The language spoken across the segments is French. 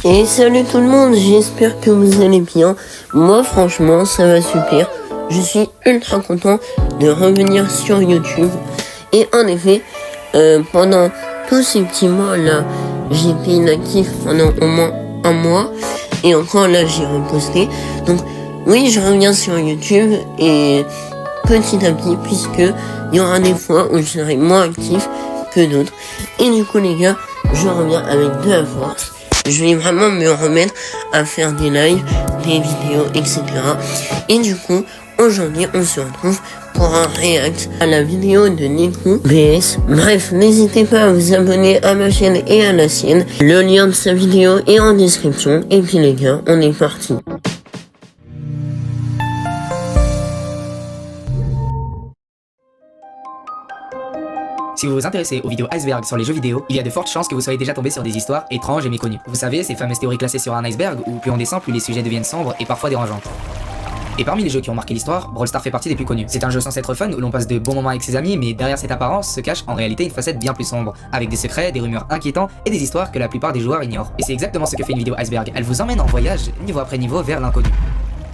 Et salut tout le monde, j'espère que vous allez bien. Moi franchement ça va super. Je suis ultra content de revenir sur YouTube. Et en effet, pendant tous ces petits mois là, j'étais inactif pendant au moins un mois. Et encore là j'ai reposté. Donc oui, je reviens sur YouTube et petit à petit, puisque il y aura des fois où je serai moins actif que d'autres. Et du coup les gars, je reviens avec de la force. Je vais vraiment me remettre à faire des lives, des vidéos, etc. Et du coup, aujourd'hui, on se retrouve pour un react à la vidéo de Nico VS. Bref, n'hésitez pas à vous abonner à ma chaîne et à la sienne. Le lien de sa vidéo est en description. Et puis les gars, on est parti. Si vous vous intéressez aux vidéos iceberg sur les jeux vidéo, il y a de fortes chances que vous soyez déjà tombé sur des histoires étranges et méconnues. Vous savez, ces fameuses théories classées sur un iceberg où plus on descend, plus les sujets deviennent sombres et parfois dérangeants. Et parmi les jeux qui ont marqué l'histoire, Brawl Stars fait partie des plus connus. C'est un jeu censé être fun où l'on passe de bons moments avec ses amis, mais derrière cette apparence se cache en réalité une facette bien plus sombre, avec des secrets, des rumeurs inquiétants et des histoires que la plupart des joueurs ignorent. Et c'est exactement ce que fait une vidéo iceberg. Elle vous emmène en voyage, niveau après niveau, vers l'inconnu.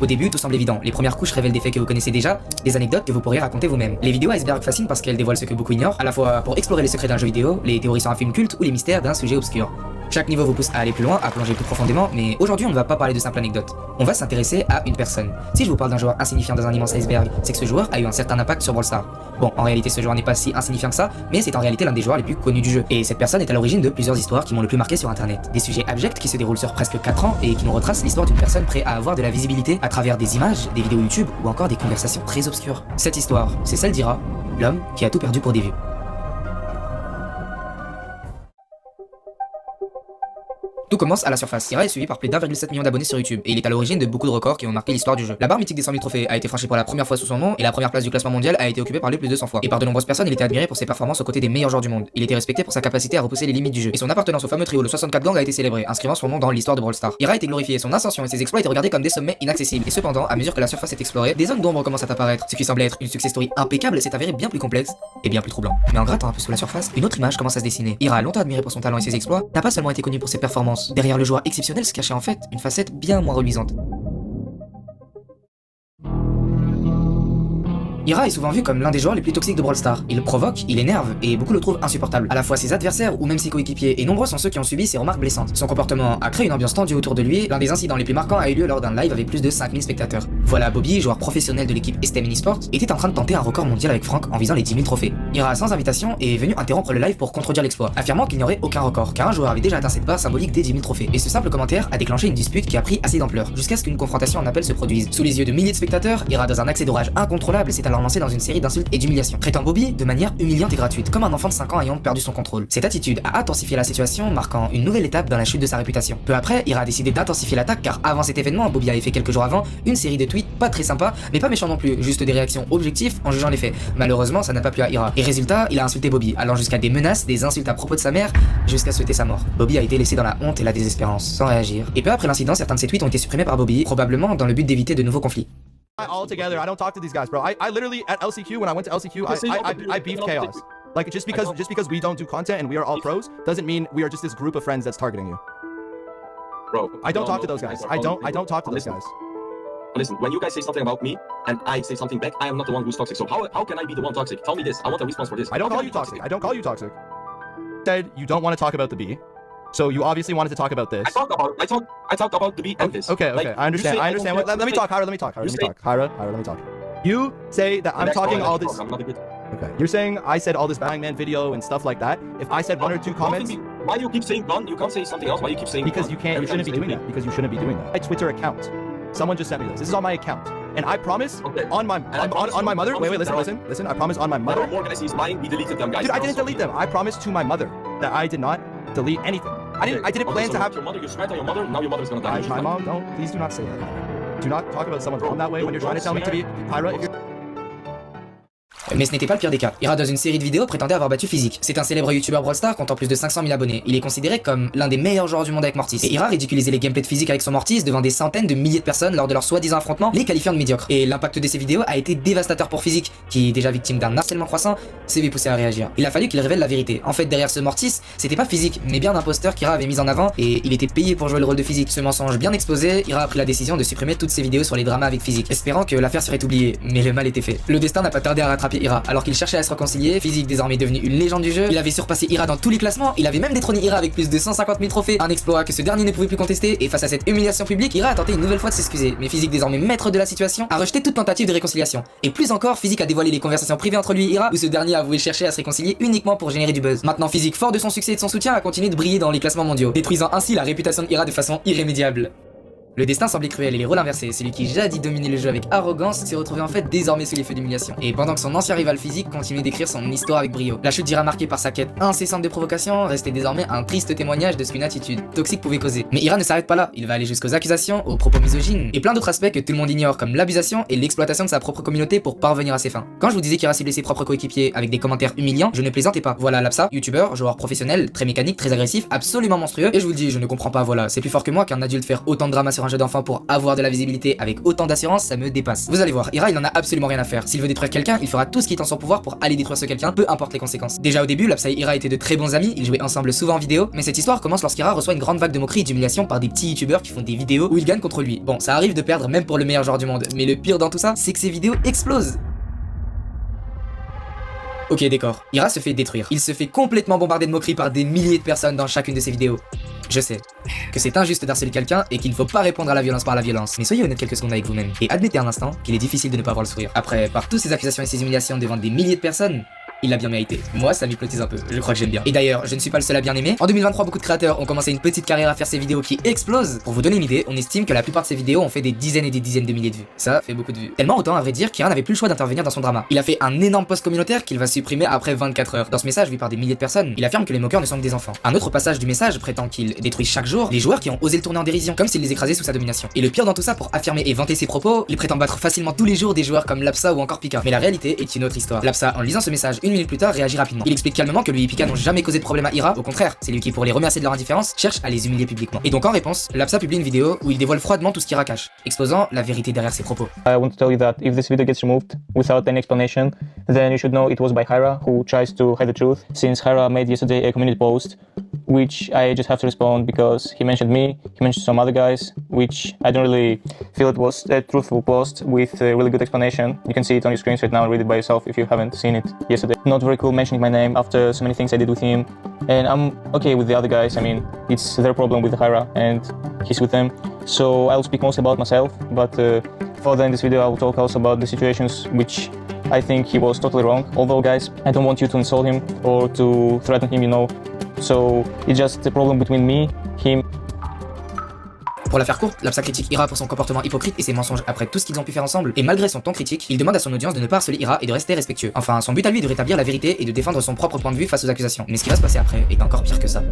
Au début, tout semble évident. Les premières couches révèlent des faits que vous connaissez déjà, des anecdotes que vous pourriez raconter vous-même. Les vidéos iceberg fascinent parce qu'elles dévoilent ce que beaucoup ignorent, à la fois pour explorer les secrets d'un jeu vidéo, les théories sur un film culte ou les mystères d'un sujet obscur. Chaque niveau vous pousse à aller plus loin, à plonger plus profondément, mais aujourd'hui on ne va pas parler de simples anecdotes. On va s'intéresser à une personne. Si je vous parle d'un joueur insignifiant dans un immense iceberg, c'est que ce joueur a eu un certain impact sur Brawl Stars. Bon, en réalité ce joueur n'est pas si insignifiant que ça, mais c'est en réalité l'un des joueurs les plus connus du jeu. Et cette personne est à l'origine de plusieurs histoires qui m'ont le plus marqué sur internet. Des sujets abjects qui se déroulent sur presque 4 ans et qui nous retracent l'histoire d'une personne prête à avoir de la visibilité à travers des images, des vidéos YouTube ou encore des conversations très obscures. Cette histoire, c'est celle d'Ira, l'homme qui a tout perdu pour des vues. Tout commence à la surface. Ira est suivi par plus d'1,7 million d'abonnés sur YouTube et il est à l'origine de beaucoup de records qui ont marqué l'histoire du jeu. La barre mythique des 100 000 trophées a été franchie pour la première fois sous son nom et la première place du classement mondial a été occupée par lui plus de 100 fois. Et par de nombreuses personnes, il était admiré pour ses performances aux côtés des meilleurs joueurs du monde. Il était respecté pour sa capacité à repousser les limites du jeu et son appartenance au fameux trio le 64 Gang a été célébrée, inscrivant son nom dans l'histoire de Brawl Stars. Ira a été glorifié, son ascension et ses exploits étaient regardés comme des sommets inaccessibles. Et cependant, à mesure que la surface est explorée, des zones d'ombre commencent à apparaître. Ce qui semblait être une success story impeccable s'est avéré bien plus complexe et bien plus troublant. Mais en grattant un peu sous la surface, une autre image commence à se dessiner. Ira, longtemps admiré pour son talent et ses exploits, n'a pas seulement été connu pour ses performances. Derrière le joueur exceptionnel se cachait en fait une facette bien moins reluisante. Ira est souvent vu comme l'un des joueurs les plus toxiques de Brawl Stars. Il provoque, il énerve, et beaucoup le trouvent insupportable. À la fois ses adversaires ou même ses coéquipiers, et nombreux sont ceux qui ont subi ses remarques blessantes. Son comportement a créé une ambiance tendue autour de lui, l'un des incidents les plus marquants a eu lieu lors d'un live avec plus de 5000 spectateurs. Voilà, Bobby, joueur professionnel de l'équipe STM Esports, était en train de tenter un record mondial avec Franck en visant les 10 000 trophées. Ira, sans invitation, est venu interrompre le live pour contredire l'exploit, affirmant qu'il n'y aurait aucun record, car un joueur avait déjà atteint cette barre symbolique des 10 000 trophées. Et ce simple commentaire a déclenché une dispute qui a pris assez d'ampleur, jusqu'à ce qu'une confrontation en appel se produise. Sous les yeux de milliers de spectateurs, Ira, dans un accès de rage incontrôlable, s'est alors lancé dans une série d'insultes et d'humiliation, traitant Bobby de manière humiliante et gratuite, comme un enfant de 5 ans ayant perdu son contrôle. Cette attitude a intensifié la situation, marquant une nouvelle étape dans la chute de sa réputation. Peu après, Ira a décidé d'intensifier l'attaque car avant cet événement, Bobby avait fait quelques jours avant une série de tweets pas très sympas, mais pas méchants non plus, juste des réactions objectives en jugeant les faits. Malheureusement, ça n'a pas plu à Ira. Et résultat, il a insulté Bobby, allant jusqu'à des menaces, des insultes à propos de sa mère, jusqu'à souhaiter sa mort. Bobby a été laissé dans la honte et la désespérance, sans réagir. Et peu après l'incident, certains de ses tweets ont été supprimés par Bobby, probablement dans le but d'éviter de nouveaux conflits. All together, I don't talk to these guys, bro. I literally at LCQ when I went to LCQ, I beefed Chaos. Like just because we don't do content and we are all pros doesn't mean we are just this group of friends that's targeting you. Bro, I don't talk to those guys. I don't talk to those guys. Listen, when you guys say something about me and I say something back, I am not the one who's toxic. So how can I be the one toxic? Tell me this. I want a response for this. I don't call you toxic. I don't call you toxic. Said you don't want to talk about the B. So you obviously wanted to talk about this. I talked about the beat and this. Okay. Like, I understand. Let me talk, Hyra. Let me talk. Hyra, let me talk. You say that I'm talking all this. I'm not a good. Okay. You're saying I said all this Bang Man video and stuff like that. If I said one or two comments. Why do you keep saying gun? You can't say something else. Why you keep saying because gun? you can't. You shouldn't be doing that. Because you shouldn't be doing that. My Twitter account. Someone just sent me this. This is on my account. And I promise on my mother. Wait, listen. I promise on my mother. More guys, he's lying. He deleted them, guys. Dude, I didn't delete them. I promised to my mother that I did not delete anything. I didn't plan to have your mother. You spat on your mother. Now your mother's gonna die. My mom, don't. Please do not say that. Do not talk about someone's mom that way when you're trying to tell me to be Hyra. If you're Mais ce n'était pas le pire des cas. Ira, dans une série de vidéos, prétendait avoir battu Physique. C'est un célèbre youtubeur Brawl Stars comptant plus de 500 000 abonnés. Il est considéré comme l'un des meilleurs joueurs du monde avec Mortis. Et Ira ridiculisait les gameplays de Physique avec son Mortis devant des centaines de milliers de personnes lors de leur soi-disant affrontement, les qualifiant de médiocres. Et l'impact de ces vidéos a été dévastateur pour Physique, qui, déjà victime d'un harcèlement croissant, s'est vu pousser à réagir. Il a fallu qu'il révèle la vérité. En fait, derrière ce Mortis, c'était pas Physique, mais bien un imposteur qu'Ira avait mis en avant, et il était payé pour jouer le rôle de Physique. Ce mensonge bien exposé, Ira a pris la décision de supprimer toutes ses vidéos sur les dramas avec Physique, espérant que l'affaire serait oubliée, mais le mal était fait. Le destin n'a pas tardé à rattraper Ira, alors qu'il cherchait à se réconcilier. Physique, désormais devenu une légende du jeu, il avait surpassé Ira dans tous les classements, il avait même détrôné Ira avec plus de 150 000 trophées, un exploit que ce dernier ne pouvait plus contester, et face à cette humiliation publique, Ira a tenté une nouvelle fois de s'excuser, mais Physique, désormais maître de la situation, a rejeté toute tentative de réconciliation. Et plus encore, Physique a dévoilé les conversations privées entre lui et Ira, où ce dernier avouait chercher à se réconcilier uniquement pour générer du buzz. Maintenant, Physique, fort de son succès et de son soutien, a continué de briller dans les classements mondiaux, détruisant ainsi la réputation de Ira de façon irrémédiable. Le destin semblait cruel et les rôles inversés. Celui qui jadis dominait le jeu avec arrogance s'est retrouvé en fait désormais sous les feux d'humiliation. Et pendant que son ancien rival Physique continuait d'écrire son histoire avec brio. La chute d'Ira, marquée par sa quête incessante de provocation, restait désormais un triste témoignage de ce qu'une attitude toxique pouvait causer. Mais Ira ne s'arrête pas là. Il va aller jusqu'aux accusations, aux propos misogynes et plein d'autres aspects que tout le monde ignore, comme l'abusation et l'exploitation de sa propre communauté pour parvenir à ses fins. Quand je vous disais qu'Ira ciblait ses propres coéquipiers avec des commentaires humiliants, je ne plaisantais pas. Voilà Lapsa, youtubeur, joueur professionnel, très mécanique, très agressif, absolument monstrueux. Et je vous le dis, je ne comprends pas, voilà, c'est plus fort que moi qu'un adulte faire autant de drama sur un jeu d'enfant pour avoir de la visibilité avec autant d'assurance, ça me dépasse. Vous allez voir, Ira il en a absolument rien à faire. S'il veut détruire quelqu'un, il fera tout ce qui est en son pouvoir pour aller détruire ce quelqu'un, peu importe les conséquences. Déjà au début, Lapsa et Ira étaient de très bons amis, ils jouaient ensemble souvent en vidéo, mais cette histoire commence lorsqu'Ira reçoit une grande vague de moqueries et d'humiliation par des petits youtubeurs qui font des vidéos où ils gagnent contre lui. Bon, ça arrive de perdre même pour le meilleur joueur du monde, mais le pire dans tout ça, c'est que ces vidéos explosent. Ok, d'accord. Ira se fait détruire. Il se fait complètement bombarder de moqueries par des milliers de personnes dans chacune de ses vidéos. Je sais que c'est injuste d'harceler quelqu'un et qu'il ne faut pas répondre à la violence par la violence. Mais soyez honnête quelques secondes avec vous-même et admettez un instant qu'il est difficile de ne pas voir le sourire. Après, par toutes ces accusations et ces humiliations devant des milliers de personnes, il l'a bien mérité. Moi, ça m'hypnotise un peu. Je crois que j'aime bien. Et d'ailleurs, je ne suis pas le seul à bien aimer. En 2023, beaucoup de créateurs ont commencé une petite carrière à faire ces vidéos qui explosent. Pour vous donner une idée, on estime que la plupart de ces vidéos ont fait des dizaines et des dizaines de milliers de vues. Ça fait beaucoup de vues. Tellement autant, à vrai dire, qu'Ira n'avait plus le choix d'intervenir dans son drama. Il a fait un énorme post communautaire qu'il va supprimer après 24 heures. Dans ce message vu par des milliers de personnes, il affirme que les moqueurs ne sont que des enfants. Un autre passage du message prétend qu'il détruit chaque jour les joueurs qui ont osé le tourner en dérision, comme s'il les écrasait sous sa domination. Et le pire dans tout ça, pour affirmer et vanter ses propos, il prétend battre facilement tous les jours des joueurs comme Lapsa ou encore Pika. Mais la réalité est une autre histoire. Lapsa, en lisant ce message une minute plus tard, réagit rapidement. Il explique calmement que lui et Pika n'ont jamais causé de problème à Ira, au contraire, c'est lui qui, pour les remercier de leur indifférence, cherche à les humilier publiquement. Et donc en réponse, Lapsa publie une vidéo où il dévoile froidement tout ce qu'Ira cache, exposant la vérité derrière ses propos. I want to tell you that if this video gets removed without any explanation, then you should know it was by Hyra, who tries to hide the truth, since Hyra made yesterday a community post, which I just have to respond because he mentioned me, he mentioned some other guys, which I don't really feel it was a truthful post with a really good explanation. You can see it on your screens right now and read it by yourself if you haven't seen it yesterday. Not very cool mentioning my name after so many things I did with him, and I'm okay with the other guys. I mean, it's their problem with Hyra and he's with them. So I'll speak mostly about myself, but further in this video I will talk also about the situations which I think he was totally wrong. Although guys, I don't want you to insult him or to threaten him, you know. So it's just a problem between me, him. Pour la faire courte, Lapsa critique Ira pour son comportement hypocrite et ses mensonges après tout ce qu'ils ont pu faire ensemble, et malgré son ton critique, il demande à son audience de ne pas harceler Ira et de rester respectueux. Enfin, son but à lui est de rétablir la vérité et de défendre son propre point de vue face aux accusations. Mais ce qui va se passer après est encore pire que ça.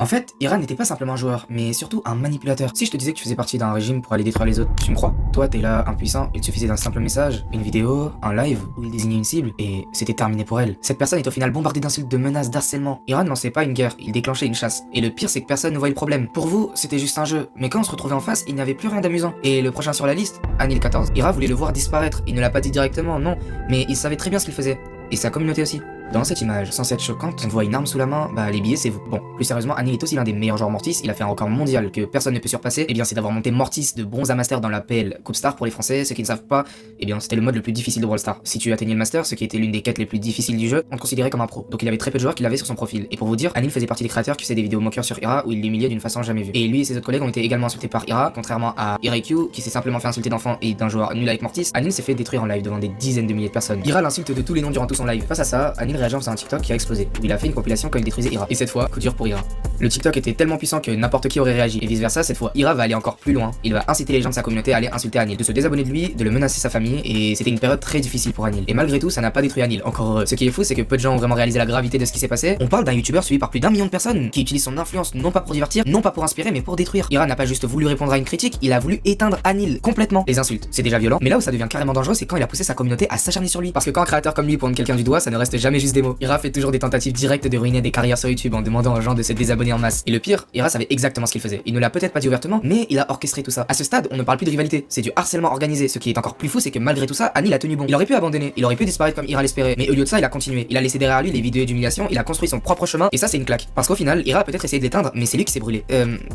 En fait, Ira n'était pas simplement un joueur, mais surtout un manipulateur. Si je te disais que tu faisais partie d'un régime pour aller détruire les autres, tu me crois? Toi, t'es là, impuissant, il te suffisait d'un simple message, une vidéo, un live, où il désignait une cible, et c'était terminé pour elle. Cette personne est au final bombardée d'insultes, de menaces, d'harcèlement. Ira ne lançait pas une guerre, il déclenchait une chasse. Et le pire, c'est que personne ne voyait le problème. Pour vous, c'était juste un jeu, mais quand on se retrouvait en face, il n'y avait plus rien d'amusant. Et le prochain sur la liste, Anil 14. Ira voulait le voir disparaître, il ne l'a pas dit directement, non, mais il savait très bien ce qu'il faisait. Et sa communauté aussi. Dans cette image, censée être choquante, on voit une arme sous la main, bah les billets c'est vous. Bon, plus sérieusement, Anil est aussi l'un des meilleurs joueurs Mortis, il a fait un record mondial que personne ne peut surpasser, et bien c'est d'avoir monté Mortis de bronze à master dans la PL Coupe Star pour les Français, ceux qui ne savent pas, et bien c'était le mode le plus difficile de Brawl Stars. Si tu atteignais le master, ce qui était l'une des quêtes les plus difficiles du jeu, on te considérait comme un pro. Donc il avait très peu de joueurs qui l'avaient sur son profil. Et pour vous dire, Anil faisait partie des créateurs qui faisaient des vidéos moqueurs sur Ira où il l'humiliait d'une façon jamais vue. Et lui et ses autres collègues ont été également insultés par Ira, contrairement à IRQ qui s'est simplement fait insulter d'enfant et d'un joueur nul avec Mortis. Anil s'est fait détruire en live devant des dizaines de milliers de personnes. Ira l'insulte de tous les noms durant tout son live. Face à ça, Anil réagit en faisant un TikTok qui a explosé, où il a fait une compilation quand il détruisait Ira. Et cette fois, coup dur pour Ira. Le TikTok était tellement puissant que n'importe qui aurait réagi, et vice versa. Cette fois, Ira va aller encore plus loin. Il va inciter les gens de sa communauté à aller insulter Anil, de se désabonner de lui, de le menacer sa famille, et c'était une période très difficile pour Anil. Et malgré tout, ça n'a pas détruit Anil, encore heureux. Ce qui est fou, c'est que peu de gens ont vraiment réalisé la gravité de ce qui s'est passé. On parle d'un youtubeur suivi par plus d'1 million de personnes, qui utilise son influence non pas pour divertir, non pas pour inspirer, mais pour détruire. Ira n'a pas juste voulu répondre à une critique, il a voulu éteindre Anil complètement. Les insultes, c'est déjà violent, mais là où ça devient carrément dangereux, c'est quand il a poussé sa communauté à s'acharner sur lui. Parce que quand un créateur comme lui pointe quelqu'un du doigt, ça ne reste jamais juste des mots. Ira fait toujours des tentatives directes de ruiner des carrières sur YouTube en demandant aux gens de se désabonner en masse. Et le pire, Ira savait exactement ce qu'il faisait. Il ne l'a peut-être pas dit ouvertement, mais il a orchestré tout ça. À ce stade, on ne parle plus de rivalité, c'est du harcèlement organisé. Ce qui est encore plus fou, c'est que malgré tout ça, Anil a tenu bon. Il aurait pu abandonner, il aurait pu disparaître comme Ira l'espérait, mais au lieu de ça, il a continué. Il a laissé derrière lui les vidéos d'humiliation, il a construit son propre chemin, et ça c'est une claque. Parce qu'au final, Ira a peut-être essayé de l'éteindre, mais c'est lui qui s'est brûlé.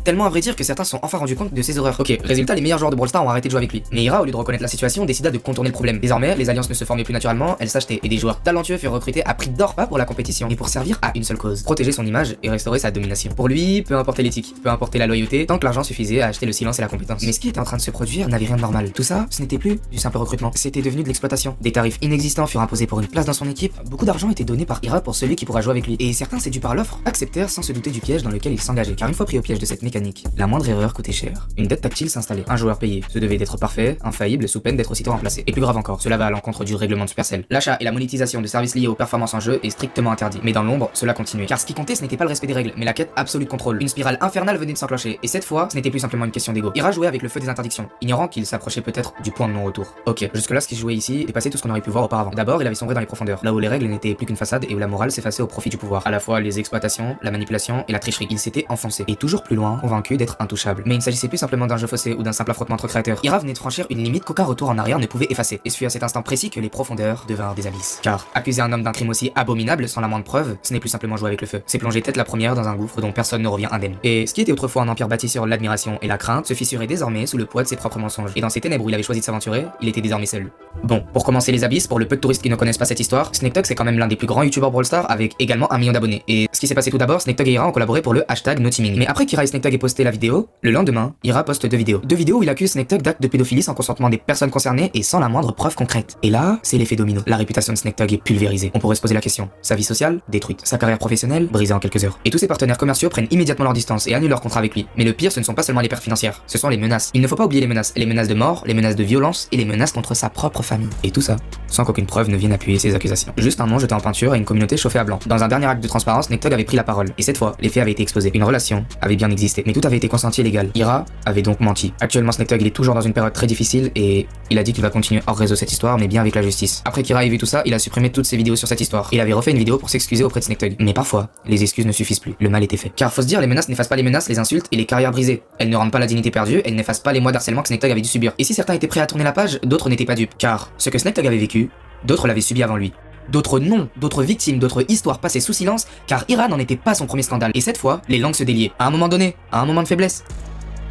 Tellement à vrai dire que certains se sont enfin rendus compte de ses horreurs. Ok, résultat, les meilleurs joueurs de Brawl Stars ont arrêté de jouer avec lui. Mais Ira, au lieu de reconnaître la situation, décida de contourner le problème. Désormais, les alliances ne se formaient plus naturellement, elles s'achetaient, et des joueurs talentueux furent recrutés à prix d'or, pas pour la compétition, mais pour servir à une seule cause: protéger son image et restaurer sa domination. Pour lui, peu importe l'éthique, peu importe la loyauté, tant que l'argent suffisait à acheter le silence et la compétence. Mais ce qui était en train de se produire n'avait rien de normal. Tout ça, ce n'était plus du simple recrutement, c'était devenu de l'exploitation. Des tarifs inexistants furent imposés pour une place dans son équipe, beaucoup d'argent était donné par Ira pour celui qui pourra jouer avec lui, et certains, séduits par l'offre, acceptèrent sans se douter du piège dans lequel ils s'engageaient. Car une fois pris au piège de cette mécanique, la moindre erreur coûtait cher. Une dette tactile s'installait, un joueur payé se devait d'être parfait, infaillible, sous peine d'être aussitôt remplacé. Et plus grave encore, cela va à l'encontre du règlement de Supercell. L'achat et la monétisation de services liés aux performances en jeu est strictement interdit. Mais dans l'ombre, cela continuait. Car ce qui comptait, ce n'était pas le respect des règles, mais la quête absolue de contrôle. Une spirale infernale venait de s'enclencher, et cette fois, ce n'était plus simplement une question d'ego. Ira jouait avec le feu des interdictions, ignorant qu'il s'approchait peut-être du point de non-retour. Ok, jusque-là, ce qui se jouait ici dépassait tout ce qu'on aurait pu voir auparavant. D'abord, il avait sombré dans les profondeurs, là où les règles n'étaient plus qu'une façade et où la morale s'effaçait au profit du pouvoir. À la fois les exploitations, la manipulation et la tricherie. Il s'était enfoncé, et toujours plus loin, convaincu d'être intouchable. Mais il ne s'agissait plus simplement d'un jeu faussé ou d'un simple affrontement entre créateurs. Ira venait de franchir une limite qu'aucun retour en arrière ne pouvait effacer. Et ce fut à cet instant précis que les profondeurs devinrent des abysses. Car accuser un homme d'un crime aussi abominable sans la moindre preuve, ce n'est plus simplement jouer avec le feu. C'est plonger tête la première dans un gouffre dont personne ne revient indemne. Et ce qui était autrefois un empire bâti sur l'admiration et la crainte se fissurait désormais sous le poids de ses propres mensonges. Et dans ces ténèbres où il avait choisi de s'aventurer, il était désormais seul. Bon, pour commencer les abysses, pour le peu de touristes qui ne connaissent pas cette histoire, SnakeTug c'est quand même l'un des plus grands youtubeurs Brawl Stars avec également 1 million d'abonnés. Et ce qui s'est passé tout d'abord, SnakeTug et Ira ont collaboré pour le hashtag NoTeaming. Mais après qu'Ira et SnakeTug aient posté la vidéo, le lendemain, Ira poste 2 vidéos. 2 vidéos où il accuse SnakeTug d'actes de pédophilie sans consentement des personnes concernées et sans la moindre preuve concrète. Et là, c'est l'effet domino. La réputation de SnakeTug est pulvérisée. On pourrait se poser la question: sa vie sociale, détruite. Sa carrière professionnelle, brisée en quelques heures. Et tous ses partenaires commerciaux prennent immédiatement leur distance et annulent leur contrat avec lui. Mais le pire, ce ne sont pas seulement les pertes financières, ce sont les menaces. Il ne faut pas oublier les menaces de mort, les menaces de violence et les menaces contre sa propre famille. Et tout ça, sans qu'aucune preuve ne vienne appuyer ces accusations. Juste un nom jeté en peinture et une communauté chauffée à blanc. Dans un dernier acte de transparence, SnakeTug avait pris la parole. Et cette fois, les faits avaient été exposés. Une relation avait bien existé, mais tout avait été consenti et légal. Ira avait donc menti. Actuellement, SnakeTug il est toujours dans une période très difficile et il a dit qu'il va continuer hors réseau cette histoire, mais bien avec la justice. Après qu'Ira ait vu tout ça, il a supprimé toutes ses vidéos sur cette histoire. Il avait refait une vidéo pour s'excuser auprès de SnakeTug. Mais parfois, les excuses ne suffisent plus. Le mal était fait. Car faut se dire, les menaces n'effacent pas les menaces, les insultes et les carrières brisées. Elles ne rendent pas la dignité perdue, elles n'effacent pas les mois d'harcèlement que SnakeTug avait dû subir. Et si certains étaient prêts à tourner la page, d'autres n'étaient pas dupes. Car ce que SnakeTug avait vécu, d'autres l'avaient subi avant lui. D'autres noms, d'autres victimes, d'autres histoires passées sous silence, car Ira n'en était pas son premier scandale. Et cette fois, les langues se déliaient. À un moment donné, à un moment de faiblesse.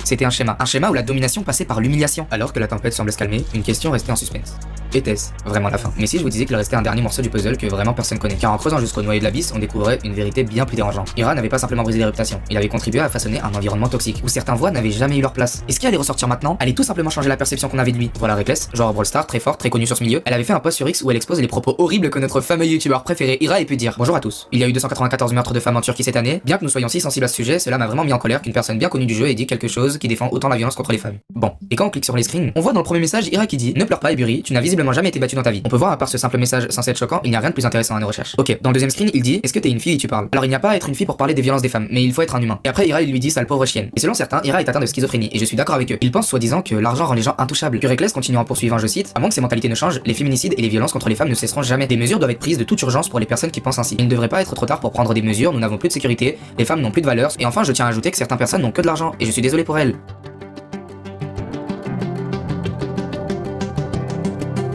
C'était un schéma où la domination passait par l'humiliation. Alors que la tempête semblait se calmer, une question restait en suspense. Était-ce vraiment la fin? Mais si je vous disais qu'il restait un dernier morceau du puzzle que vraiment personne connaît? Car en creusant jusqu'au noyau de l'abysse, on découvrait une vérité bien plus dérangeante. Ira n'avait pas simplement brisé des réputations, il avait contribué à façonner un environnement toxique, où certaines voix n'avaient jamais eu leur place. Et ce qui allait ressortir maintenant, allait tout simplement changer la perception qu'on avait de lui. Voilà Reckless, genre Brawl Stars, très fort, très connu sur ce milieu. Elle avait fait un post sur X où elle expose les propos horribles que notre fameux youtubeur préféré Ira ait pu dire. Bonjour à tous. Il y a eu 294 meurtres de femmes en Turquie cette année. Bien que nous soyons si sensibles à ce sujet, cela m'a vraiment mis en colère qu'une personne bien connue du jeu ait dit quelque chose qui défend autant la violence contre les femmes. Bon, et quand on clique sur les screens, on voit dans le premier message Ira qui dit: ne pleure pas Eburi, tu n'as visiblement jamais été battu dans ta vie. On peut voir à part ce simple message censé être choquant, il n'y a rien de plus intéressant à nos recherches. Ok, dans le deuxième screen, il dit: est-ce que t'es une fille et tu parles? Alors il n'y a pas à être une fille pour parler des violences des femmes, mais il faut être un humain. Et après Ira il lui dit: sale pauvre chienne. Et selon certains, Ira est atteint de schizophrénie, et je suis d'accord avec eux. Ils pensent soi-disant que l'argent rend les gens intouchables. Que Reckless continue en poursuivant, je cite: à moins que ces mentalités ne changent, les féminicides et les violences contre les femmes ne cesseront jamais. Des mesures doivent être prises de toute urgence pour les personnes qui pensent ainsi. Il ne devrait pas être trop tard pour prendre des mesures, nous n'avons plus de sécurité, les femmes n'ont plus de valeur, et enfin je tiens à ajouter que certaines personnes n'ont que de l'argent, et je suis désolé pour elles.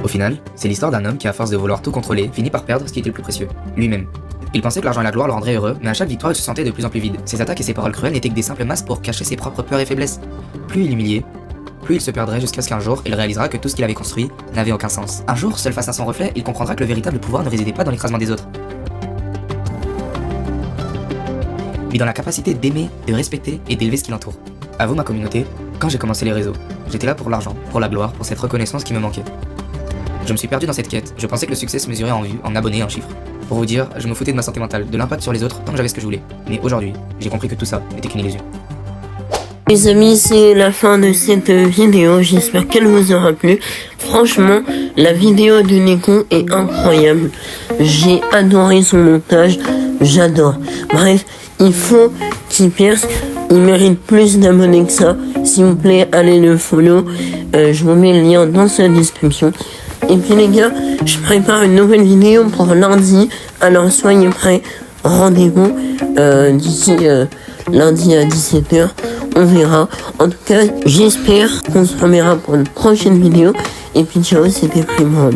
Au final, c'est l'histoire d'un homme qui, à force de vouloir tout contrôler, finit par perdre ce qui était le plus précieux, lui-même. Il pensait que l'argent et la gloire le rendraient heureux, mais à chaque victoire il se sentait de plus en plus vide. Ses attaques et ses paroles cruelles n'étaient que des simples masques pour cacher ses propres peurs et faiblesses. Plus il humiliait, plus il se perdrait jusqu'à ce qu'un jour, il réalisera que tout ce qu'il avait construit n'avait aucun sens. Un jour, seul face à son reflet, il comprendra que le véritable pouvoir ne résidait pas dans l'écrasement des autres, mais dans la capacité d'aimer, de respecter et d'élever ce qui l'entoure. À vous ma communauté, quand j'ai commencé les réseaux, j'étais là pour l'argent, pour la gloire, pour cette reconnaissance qui me manquait. Je me suis perdu dans cette quête, je pensais que le succès se mesurait en vues, en abonnés, en chiffres. Pour vous dire, je me foutais de ma santé mentale, de l'impact sur les autres, tant que j'avais ce que je voulais. Mais aujourd'hui, j'ai compris que tout ça n'était qu'une illusion. Les amis, c'est la fin de cette vidéo, j'espère qu'elle vous aura plu. Franchement, la vidéo de Neko est incroyable. J'ai adoré son montage, j'adore. Bref, il faut qu'il perce, il mérite plus d'abonnés que ça. S'il vous plaît, allez le follow, je vous mets le lien dans sa description. Et puis les gars, je prépare une nouvelle vidéo pour lundi, alors soyez prêts, rendez-vous d'ici lundi à 17h. On verra. En tout cas, j'espère qu'on se reverra pour une prochaine vidéo. Et puis ciao, c'était Primrod.